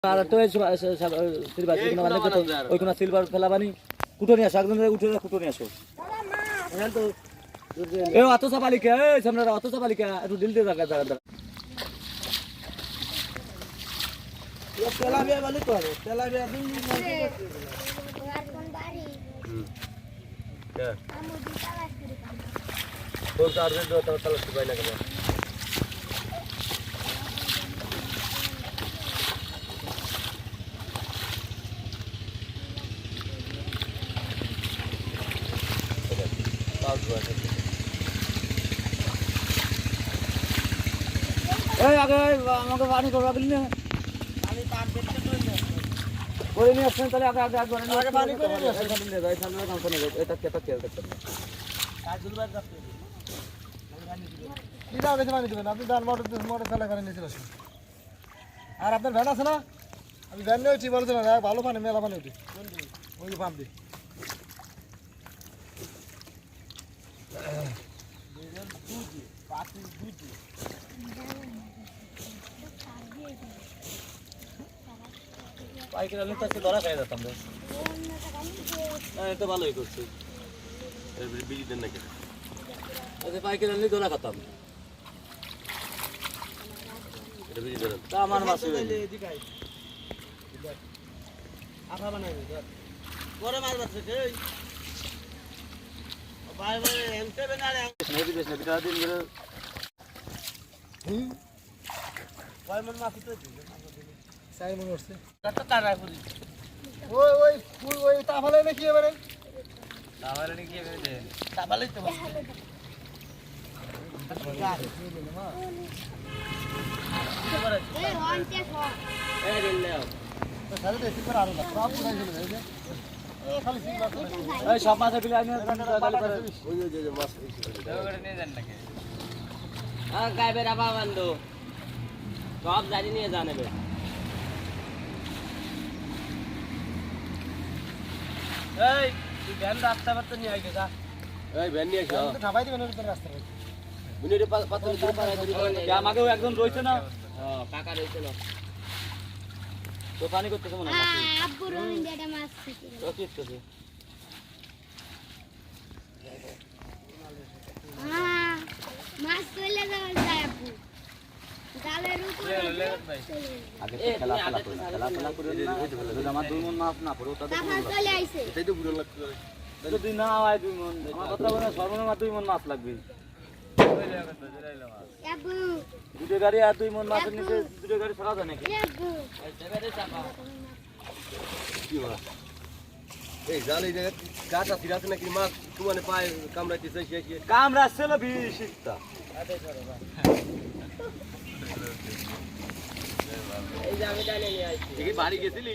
আর তো সিলভার ওইখানে সিলভার ফেলাবানি কুটো নিয়ে আসো একদম উঠে কুটো নিয়ে আসো এ অত চাপালিকা এই সামনে অত চাপালিকা একটু দিল দিয়ে জায়গা জায়গা তেলাপিয়া বলি তো তেলাপিয়া দিন তোর চার্জের তো তালাশ পাই না কেন এই আগে আমাকে পানি করবা দিলি না আমি পান দেখতে করে নিয়ে আসছেন তাহলে আগে আগে আগে পানি করে নিয়ে আসেন। নিয়ে যাই সামনে কাম করে এটা কেটা খেয়াল করতে কাজুলবার যাচ্ছে কি দাও বেশি পানি দিবেন আপনি দান মোটর চালা করে নিয়ে চলে আসুন আর আপনার ভ্যান আছে না আমি ভ্যান নিয়েছি বলছিলাম ভালো পানি মেলা পানি উঠি ওই পাম্প দিই পাইকারি আলু তো আজকে ধরা খাই যেতাম রে না এটা ভালোই করছি এর বিলি দেন নাকি আচ্ছা পাইকারি আলু ধরা খাতাম এটা বিলি দেন তা আমার মাছ আঠা বানাই পরে মারবাচ্ছে এই ভাই ভাই এমতে বেনারে নদী বেশ না বিটা দিন ধরে ভাই মন মাছ তো সাই মন করছে কত টাকা করি ওই ওই ফুল ওই তাফালে নাকি এবারে তাহলে নাকি এবারে দে তাফালেই তো এই দিন নাও তাহলে দেখি করে আরো না সব উড়াই চলে যায় এই খালি সিঙ্গা এই সব মাছ বিলি আনি গালি করে ওই যে মাছ করে নিয়ে যান নাকি গাইবে রাবা বন্ধু সব জানি নিয়ে জানেবে এই তুই ভ্যান রাস্তা পথ নিয়ে আইগে যা এই ভ্যান নিয়ে আসো তো ঠাবাই দিবেন ওর রাস্তা বুনিরে পাতল করে পাড়া দিবি কি আমাকেও একদম রইছে না হ্যাঁ কাকা রইছে না তো পানি করতেছ মনে হয় আব্বু রহিন ডেটা মাছ থেকে তো কি করতেছ মাছ চলে যাওয়ার যায় আব্বু জালের উপরে আগে খেলা করে না যদি আমার দুই মন মাছ না পড়ো তাহলে তারপর চলে আইছে এটাই তো বুড়ো লাগছে যদি না হয় দুই মন আমার কথা বলে সর্বনিম্ন দুই মন মাছ লাগবে আব্বু দুটো গাড়ি আর দুই মন মাছের নিচে দুটো গাড়ি ছাড়া যায় নাকি আব্বু কি মাছ এই জাল এই জায়গা গাটা ফিরাছে নাকি মাছ তোমানে পায় কামড়াইতেছে শেষ কামরা ছিল বিশিষ্টা এই যে আমি জানি নিয়ে আইছি বাড়ি গেছিলি